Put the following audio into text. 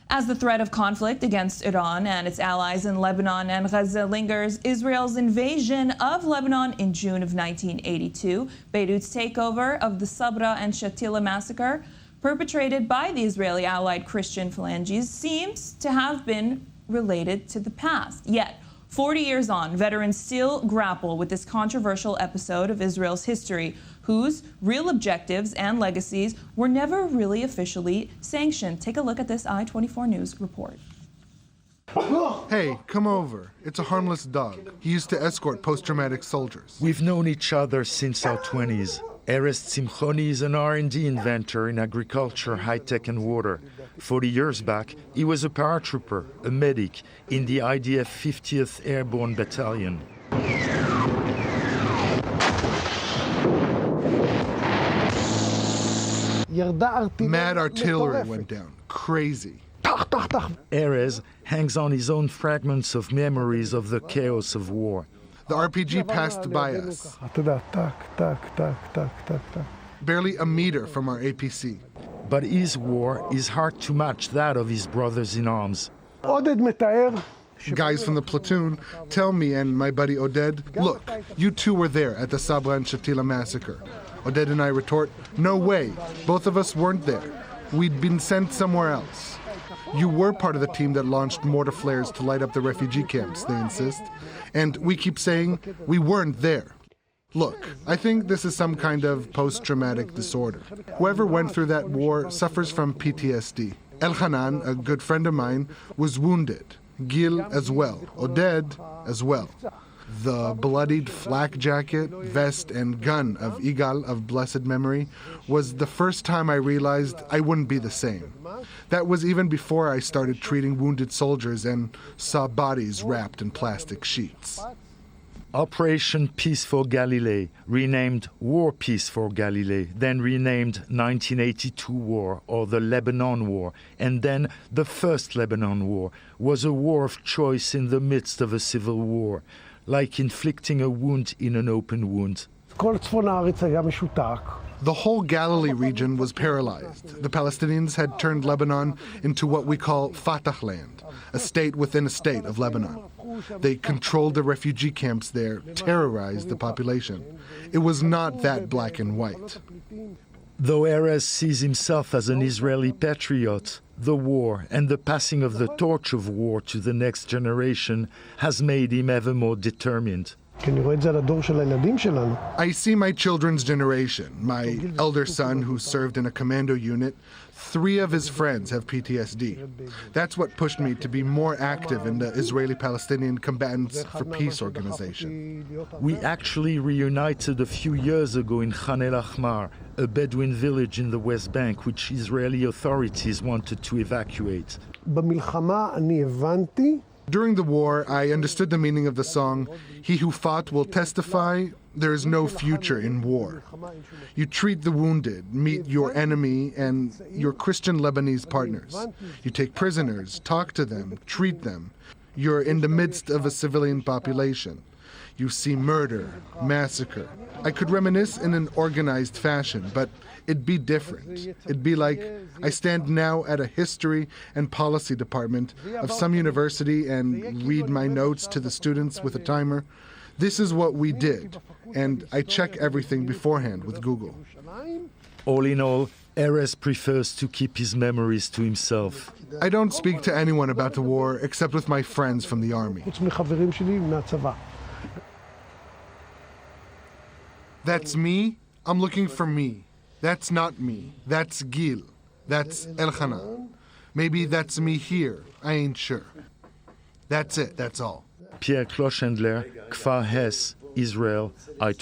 As the threat of conflict against Iran and its allies in Lebanon and Gaza lingers, Israel's invasion of Lebanon in June of 1982, Beirut's takeover of the Sabra and Shatila massacre, perpetrated by the Israeli-allied Christian Phalanges, seems to have been related to the past. Yet, 40 years on, veterans still grapple with this controversial episode of Israel's history, whose real objectives and legacies were never really officially sanctioned. Take a look at this I-24 News report. Hey, come over. It's a harmless dog. He used to escort post-traumatic soldiers. We've known each other since our 20s. Erez Tzimchoni is an R&D inventor in agriculture, high-tech and water. 40 years back, he was a paratrooper, a medic, in the IDF 50th Airborne Battalion. Mad artillery went down. Crazy. Erez hangs on his own fragments of memories of the chaos of war. The RPG passed by us, barely a meter from our APC. But his war is hard to match that of his brothers in arms. Guys from the platoon tell me and my buddy Oded, look, you two were there at the Sabra and Shatila massacre. Oded and I retort, no way, both of us weren't there. We'd been sent somewhere else. You were part of the team that launched mortar flares to light up the refugee camps, they insist. And we keep saying, we weren't there. Look, I think this is some kind of post-traumatic disorder. Whoever went through that war suffers from PTSD. Elchanan, a good friend of mine, was wounded. Gil as well. Oded as well. The bloodied flak jacket, vest, and gun of Igal of blessed memory was the first time I realized I wouldn't be the same. That was even before I started treating wounded soldiers and saw bodies wrapped in plastic sheets. Operation Peace for Galilee, renamed War Peace for Galilee, then renamed 1982 War or the Lebanon War, and then the First Lebanon War, was a war of choice in the midst of a civil war, like inflicting a wound in an open wound. The whole Galilee region was paralyzed. The Palestinians had turned Lebanon into what we call Fatah land, a state within a state of Lebanon. They controlled the refugee camps there, terrorized the population. It was not that black and white. Though Erez sees himself as an Israeli patriot, the war and the passing of the torch of war to the next generation has made him ever more determined. I see my children's generation, my elder son who served in a commando unit. 3 of his friends have PTSD. That's what pushed me to be more active in the Israeli-Palestinian Combatants for Peace organization. We actually reunited a few years ago in Khan el-Ahmar, a Bedouin village in the West Bank which Israeli authorities wanted to evacuate. During the war, I understood the meaning of the song, "He who fought will testify, there is no future in war." You treat the wounded, meet your enemy and your Christian Lebanese partners. You take prisoners, talk to them, treat them. You're in the midst of a civilian population. You see murder, massacre. I could reminisce in an organized fashion, but it'd be different. It'd be like I stand now at a history and policy department of some university and read my notes to the students with a timer. This is what we did, and I check everything beforehand with Google. All in all, Erez prefers to keep his memories to himself. I don't speak to anyone about the war except with my friends from the army. That's me. I'm looking for me. That's not me. That's Gil. That's Elchanan. Maybe that's me here. I ain't sure. That's it. That's all. Pierre Clochendler, Kfar Hess, Israel, I-24.